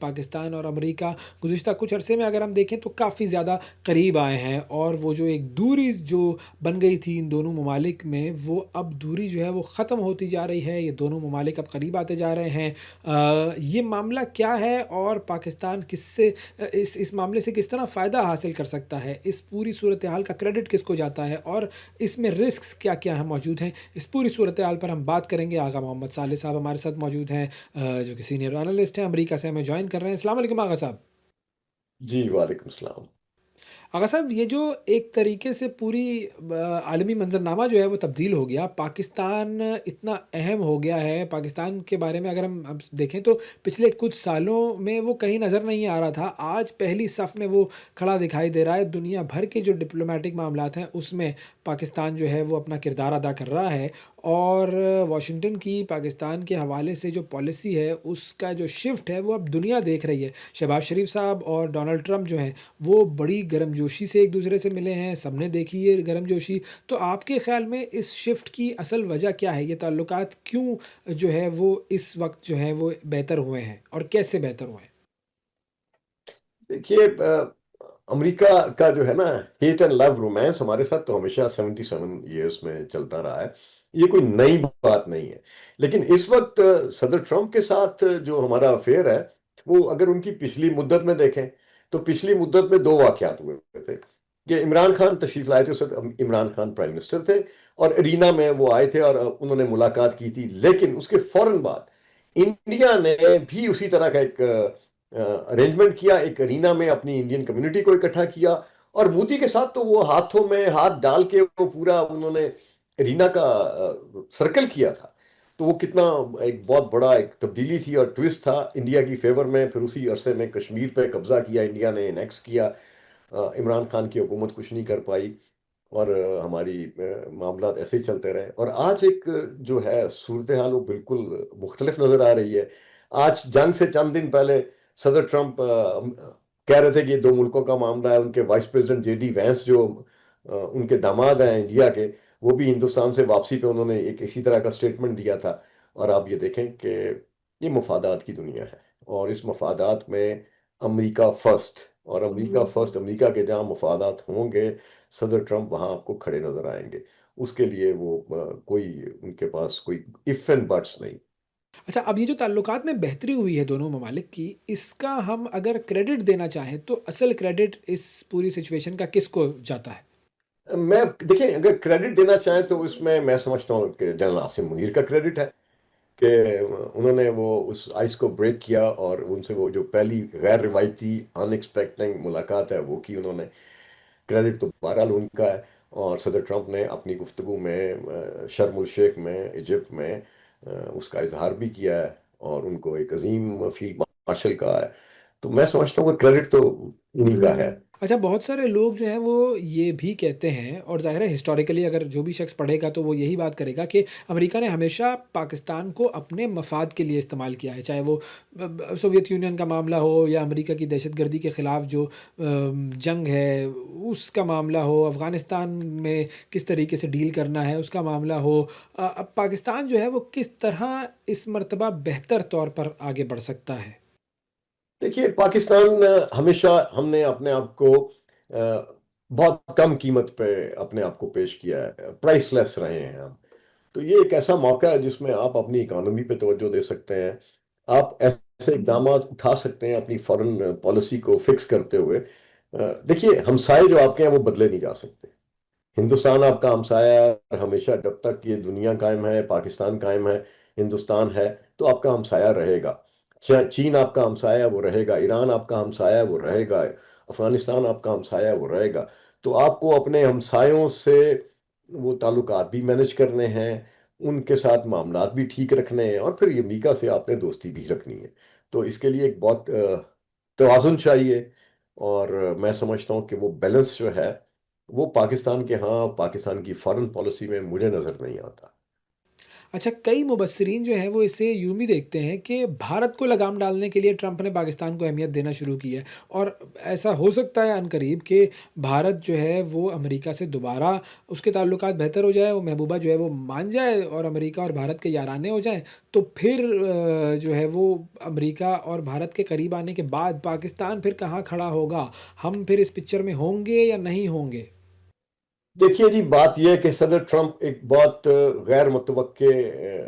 پاکستان اور امریکہ گزشتہ کچھ عرصے میں اگر ہم دیکھیں تو کافی زیادہ قریب آئے ہیں، اور وہ جو ایک دوری جو بن گئی تھی ان دونوں ممالک میں، وہ اب دوری جو ہے وہ ختم ہوتی جا رہی ہے، یہ دونوں ممالک اب قریب آتے جا رہے ہیں۔ یہ معاملہ کیا ہے اور پاکستان کس سے اس معاملے سے کس طرح فائدہ حاصل کر سکتا ہے؟ اس پوری صورتحال کا کریڈٹ کس کو جاتا ہے اور اس میں رسکس کیا کیا ہیں موجود ہیں؟ اس پوری صورتحال پر ہم بات کریں گے۔ آغا محمد صالح صاحب ہمارے ساتھ موجود ہیں، جو کہ سینئر انالسٹ ہیں، امریکہ سے ہمیں جوائن کر رہے ہیں۔ السلام علیکم آغا صاحب۔ جی وعلیکم السلام۔ آغا صاحب، یہ جو ایک طریقے سے پوری عالمی منظرنامہ جو ہے وہ تبدیل ہو گیا، پاکستان اتنا اہم ہو گیا ہے، پاکستان کے بارے میں اگر ہم اب دیکھیں تو پچھلے کچھ سالوں میں وہ کہیں نظر نہیں آ رہا تھا، آج پہلی صف میں وہ کھڑا دکھائی دے رہا ہے۔ دنیا بھر کے جو ڈپلومیٹک معاملات ہیں اس میں پاکستان جو ہے وہ اپنا کردار ادا کر رہا ہے، اور واشنگٹن کی پاکستان کے حوالے سے جو پالیسی ہے اس کا جو شفٹ ہے وہ اب دنیا دیکھ رہی ہے۔ شہباز شریف صاحب اور ڈونلڈ ٹرمپ جو ہیں وہ بڑی گرم جوشی سے ایک دوسرے سے ملے ہیں، سب نے دیکھی ہے گرم جوشی۔ تو آپ کے خیال میں اس شفٹ کی اصل وجہ کیا ہے؟ یہ تعلقات کیوں جو ہے وہ اس وقت جو ہے وہ بہتر ہوئے ہیں اور کیسے بہتر ہوئے ہیں؟ دیکھیے امریکہ کا جو ہے نا ہیٹ اینڈ لو رومانس ہمارے ساتھ تو ہمیشہ 77 ایئرس میں چلتا رہا ہے، یہ کوئی نئی بات نہیں ہے۔ لیکن اس وقت صدر ٹرمپ کے ساتھ جو ہمارا افیئر ہے، وہ اگر ان کی پچھلی مدت میں دیکھیں تو پچھلی مدت میں دو واقعات ہوئے تھے کہ عمران خان تشریف لائے تھے، اس وقت عمران خان پرائم منسٹر تھے، اور ارینا میں وہ آئے تھے اور انہوں نے ملاقات کی تھی، لیکن اس کے فوراً بعد انڈیا نے بھی اسی طرح کا ایک ارینجمنٹ کیا، ایک ارینا میں اپنی انڈین کمیونٹی کو اکٹھا کیا، اور مودی کے ساتھ تو وہ ہاتھوں میں ہاتھ ڈال کے وہ پورا انہوں نے ارینا کا سرکل کیا تھا۔ تو وہ کتنا ایک بہت بڑا ایک تبدیلی تھی اور ٹوسٹ تھا انڈیا کی فیور میں۔ پھر اسی عرصے میں کشمیر پہ قبضہ کیا انڈیا نے، انیکس کیا، عمران خان کی حکومت کچھ نہیں کر پائی، اور ہماری معاملات ایسے ہی چلتے رہے۔ اور آج ایک جو ہے صورتحال وہ بالکل مختلف نظر آ رہی ہے۔ آج جنگ سے چند دن پہلے صدر ٹرمپ کہہ رہے تھے کہ یہ دو ملکوں کا معاملہ ہے۔ ان کے vice president J D Vance جو ان کے داماد ہیں انڈیا کے، وہ بھی ہندوستان سے واپسی پہ انہوں نے ایک اسی طرح کا سٹیٹمنٹ دیا تھا۔ اور آپ یہ دیکھیں کہ یہ مفادات کی دنیا ہے، اور اس مفادات میں امریکہ فرسٹ، اور امریکہ فرسٹ، امریکہ کے جہاں مفادات ہوں گے صدر ٹرمپ وہاں آپ کو کھڑے نظر آئیں گے۔ اس کے لیے وہ کوئی ان کے پاس کوئی اف اینڈ بٹس نہیں۔ اچھا، اب یہ جو تعلقات میں بہتری ہوئی ہے دونوں ممالک کی، اس کا ہم اگر کریڈٹ دینا چاہیں تو اصل کریڈٹ اس پوری سچویشن کا کس کو جاتا ہے؟ میں دیکھیں اگر کریڈٹ دینا چاہیں تو اس میں سمجھتا ہوں کہ جنرل عاصم منیر کا کریڈٹ ہے کہ انہوں نے وہ اس آئس کو بریک کیا، اور ان سے وہ جو پہلی غیر روایتی ان ایکسپیکٹنگ ملاقات ہے وہ کی انہوں نے۔ کریڈٹ تو بہرحال ان کا ہے۔ اور صدر ٹرمپ نے اپنی گفتگو میں شرم الشیخ میں ایجپٹ میں اس کا اظہار بھی کیا ہے، اور ان کو ایک عظیم فیلڈ مارشل کہا ہے۔ تو میں سمجھتا ہوں کہ کریڈٹ تو انہی کا ہے۔ اچھا، بہت سارے لوگ جو ہیں وہ یہ بھی کہتے ہیں، اور ظاہر ہے ہسٹوریکلی اگر جو بھی شخص پڑھے گا تو وہ یہی بات کرے گا، کہ امریکہ نے ہمیشہ پاکستان کو اپنے مفاد کے لیے استعمال کیا ہے، چاہے وہ سوویت یونین کا معاملہ ہو یا امریکہ کی دہشت گردی کے خلاف جو جنگ ہے اس کا معاملہ ہو، افغانستان میں کس طریقے سے ڈیل کرنا ہے اس کا معاملہ ہو۔ اب پاکستان جو ہے وہ کس طرح اس مرتبہ بہتر طور پر آگے بڑھ سکتا ہے؟ دیکھیے پاکستان ہمیشہ ہم نے اپنے آپ کو آ، بہت کم قیمت پہ اپنے آپ کو پیش کیا ہے، پرائس لیس رہے ہیں ہم۔ تو یہ ایک ایسا موقع ہے جس میں آپ اپنی اکانومی پہ توجہ دے سکتے ہیں، آپ ایسے اقدامات اٹھا سکتے ہیں اپنی فورن پالیسی کو فکس کرتے ہوئے۔ دیکھیے ہمسائے جو آپ کے ہیں وہ بدلے نہیں جا سکتے۔ ہندوستان آپ کا ہمسایہ ہے، اور ہمیشہ جب تک یہ دنیا قائم ہے، پاکستان قائم ہے، ہندوستان ہے، تو آپ کا ہمسایہ رہے گا۔ چین آپ کا ہمسایہ ہے، وہ رہے گا۔ ایران آپ کا ہمسایہ ہے، وہ رہے گا۔ افغانستان آپ کا ہمسایہ ہے، وہ رہے گا۔ تو آپ کو اپنے ہمسایوں سے وہ تعلقات بھی مینج کرنے ہیں، ان کے ساتھ معاملات بھی ٹھیک رکھنے ہیں، اور پھر امریکہ سے آپ نے دوستی بھی رکھنی ہے۔ تو اس کے لیے ایک بہت توازن چاہیے، اور میں سمجھتا ہوں کہ وہ بیلنس جو ہے وہ پاکستان کے ہاں، پاکستان کی فارن پالیسی میں مجھے نظر نہیں آتا۔ اچھا، کئی مبصرین جو ہیں وہ اسے یوں بھی دیکھتے ہیں کہ بھارت کو لگام ڈالنے کے لیے ٹرمپ نے پاکستان کو اہمیت دینا شروع کی ہے، اور ایسا ہو سکتا ہے عنقریب کہ بھارت جو ہے وہ امریکہ سے دوبارہ اس کے تعلقات بہتر ہو جائے، وہ محبوبہ جو ہے وہ مان جائے اور امریکہ اور بھارت کے یارانے ہو جائیں، تو پھر جو ہے وہ امریکہ اور بھارت کے قریب آنے کے بعد پاکستان پھر کہاں کھڑا ہوگا؟ ہم پھر اس پکچر میں ہوں گے یا نہیں ہوں گے؟ دیکھیے جی، بات یہ ہے کہ صدر ٹرمپ ایک بہت غیر متوقع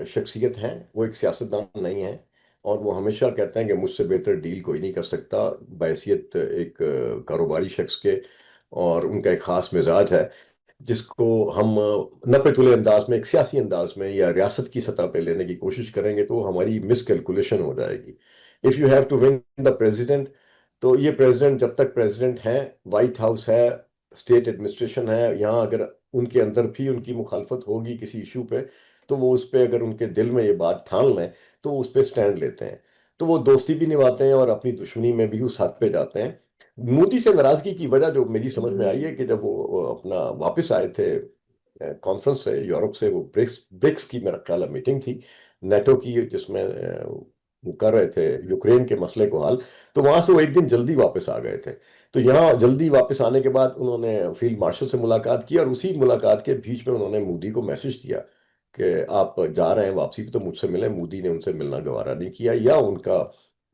شخصیت ہیں. وہ ایک سیاستدان نہیں ہیں، اور وہ ہمیشہ کہتے ہیں کہ مجھ سے بہتر ڈیل کوئی نہیں کر سکتا، بحیثیت ایک کاروباری شخص کے. اور ان کا ایک خاص مزاج ہے جس کو ہم نپے تلے انداز میں، ایک سیاسی انداز میں یا ریاست کی سطح پہ لینے کی کوشش کریں گے تو وہ ہماری مس کیلکولیشن ہو جائے گی. If you have to win the president, تو یہ پریزیڈنٹ جب تک پریزیڈنٹ ہیں، وائٹ ہاؤس ہے، اسٹیٹ ایڈمنسٹریشن ہے، یہاں اگر ان کے اندر بھی ان کی مخالفت ہوگی کسی ایشو پہ، تو وہ اس پہ اگر ان کے دل میں یہ بات ٹھان لیں تو وہ اس پہ سٹینڈ لیتے ہیں. تو وہ دوستی بھی نبھاتے ہیں اور اپنی دشمنی میں بھی اس حد پہ جاتے ہیں. مودی سے ناراضگی کی وجہ جو میری سمجھ میں آئی ہے کہ جب وہ اپنا واپس آئے تھے کانفرنس سے، یورپ سے، وہ برکس کی میرا خیال ہے میٹنگ تھی نیٹو کی، جس میں وہ کر رہے تھے یوکرین کے مسئلے کو حل. تو وہاں سے وہ ایک دن جلدی واپس آ گئے تھے. تو یہاں جلدی واپس آنے کے بعد انہوں نے فیلڈ مارشل سے ملاقات کی، اور اسی ملاقات کے بیچ میں انہوں نے مودی کو میسج دیا کہ آپ جا رہے ہیں واپسی پہ تو مجھ سے ملیں. مودی نے ان سے ملنا گوارا نہیں کیا، یا ان کا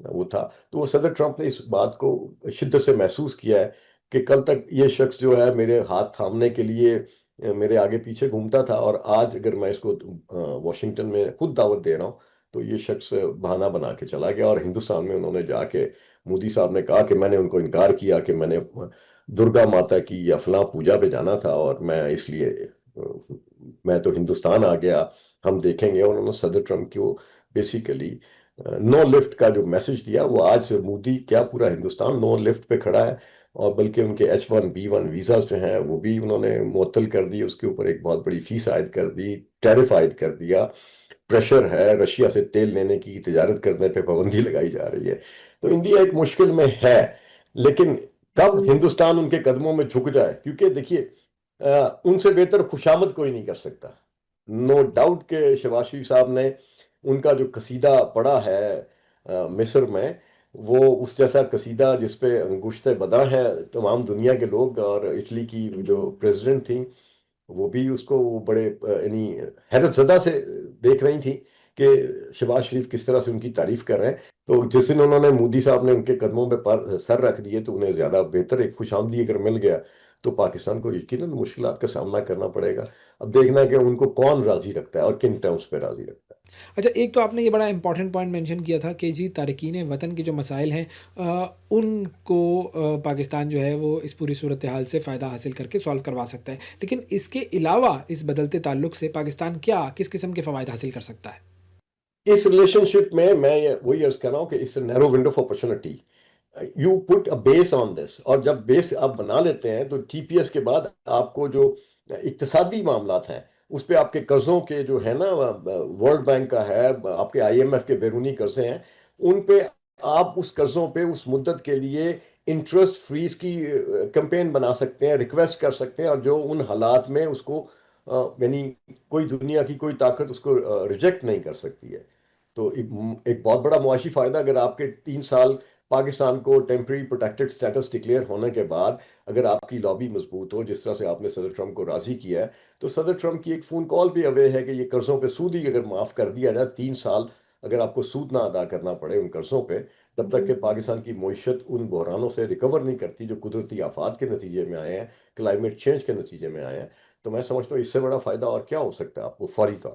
وہ تھا. تو وہ صدر ٹرمپ نے اس بات کو شدت سے محسوس کیا ہے کہ کل تک یہ شخص جو ہے میرے ہاتھ تھامنے کے لیے میرے آگے پیچھے گھومتا تھا، اور آج اگر میں اس کو واشنگٹن میں خود دعوت دے رہا ہوں تو یہ شخص بہانہ بنا کے چلا گیا. اور ہندوستان میں انہوں نے جا کے مودی صاحب نے کہا کہ میں نے ان کو انکار کیا کہ میں نے درگا ماتا کی یا فلاں پوجا پہ جانا تھا، اور میں اس لیے میں تو ہندوستان آ گیا، ہم دیکھیں گے. اور انہوں نے صدر ٹرمپ کو بیسیکلی نو لفٹ کا جو میسج دیا، وہ آج مودی کیا پورا ہندوستان نو لفٹ پہ کھڑا ہے. اور بلکہ ان کے H1B1 ویزاز جو ہیں وہ بھی انہوں نے معطل کر دی، اس کے اوپر ایک بہت بڑی فیس عائد کر دی، ٹیرف عائد کر دیا. پریشر ہے، رشیا سے تیل لینے کی، تجارت کرنے پہ پابندی لگائی جا رہی ہے. تو انڈیا ایک مشکل میں ہے، لیکن کب ہندوستان ان کے قدموں میں جھک جائے، کیونکہ دیکھیے ان سے بہتر خوشامد کوئی نہیں کر سکتا. نو ڈاؤٹ کہ شہباز شریف صاحب نے ان کا جو قصیدہ پڑھا ہے مصر میں، وہ اس جیسا قصیدہ جس پہ انگشت بداں ہے تمام دنیا کے لوگ. اور اٹلی کی جو پریزیڈنٹ تھیں وہ بھی اس کو بڑے یعنی حیرت زدہ سے دیکھ رہی تھی کہ شہباز شریف کس طرح سے ان کی تعریف کر رہے ہیں. تو جس دن انہوں نے مودی صاحب نے ان کے قدموں پہ سر رکھ دیے تو انہیں زیادہ بہتر ایک خوش آمدید اگر مل گیا تو پاکستان کو یقیناً مشکلات کا سامنا کرنا پڑے گا. اب دیکھنا ہے کہ ان کو کون راضی رکھتا ہے اور کن ٹرمز پہ راضی رکھتا ہے. اچھا، ایک تو آپ نے یہ بڑا امپورٹنٹ پوائنٹ مینشن کیا تھا کہ جی تارکین وطن کے جو مسائل ہیں ان کو پاکستان جو ہے وہ اس پوری صورتحال سے فائدہ حاصل کر کے سالو کروا سکتا ہے، لیکن اس کے علاوہ اس بدلتے تعلق سے پاکستان کیا کس قسم کے فوائد حاصل کر سکتا ہے؟ اس ریلیشن شپ میں وہی عرض کر رہا ہوں کہ اس narrow window of opportunity. You put a base on this, اور جب بیس آپ بنا لیتے ہیں تو TPS کے بعد آپ کو جو اقتصادی معاملات ہیں اس پہ آپ کے قرضوں کے جو ہے نا، ورلڈ بینک کا ہے، آپ کے IMF کے بیرونی قرضے ہیں، ان پہ آپ اس قرضوں پہ اس مدت کے لیے انٹرسٹ فریز کی کمپین بنا سکتے ہیں، ریکویسٹ کر سکتے ہیں. اور جو ان حالات میں اس کو یعنی کوئی دنیا کی کوئی طاقت اس کو ریجیکٹ نہیں کر سکتی ہے. تو ایک بہت بڑا معاشی فائدہ اگر آپ کے 3 سال پاکستان کو ٹیمپرری پروٹیکٹڈ سٹیٹس ڈکلیئر ہونے کے بعد اگر آپ کی لابی مضبوط ہو، جس طرح سے آپ نے صدر ٹرمپ کو راضی کیا ہے، تو صدر ٹرمپ کی ایک فون کال بھی اوے ہے کہ یہ قرضوں پہ سود ہی اگر معاف کر دیا جائے، 3 سال اگر آپ کو سود نہ ادا کرنا پڑے ان قرضوں پہ، تب تک کہ پاکستان کی معیشت ان بحرانوں سے ریکور نہیں کرتی جو قدرتی آفات کے نتیجے میں آئے ہیں، کلائمیٹ چینج کے نتیجے میں آئے ہیں. تو میں سمجھتا ہوں اس سے بڑا فائدہ اور کیا ہو سکتا ہے آپ کو فوری طور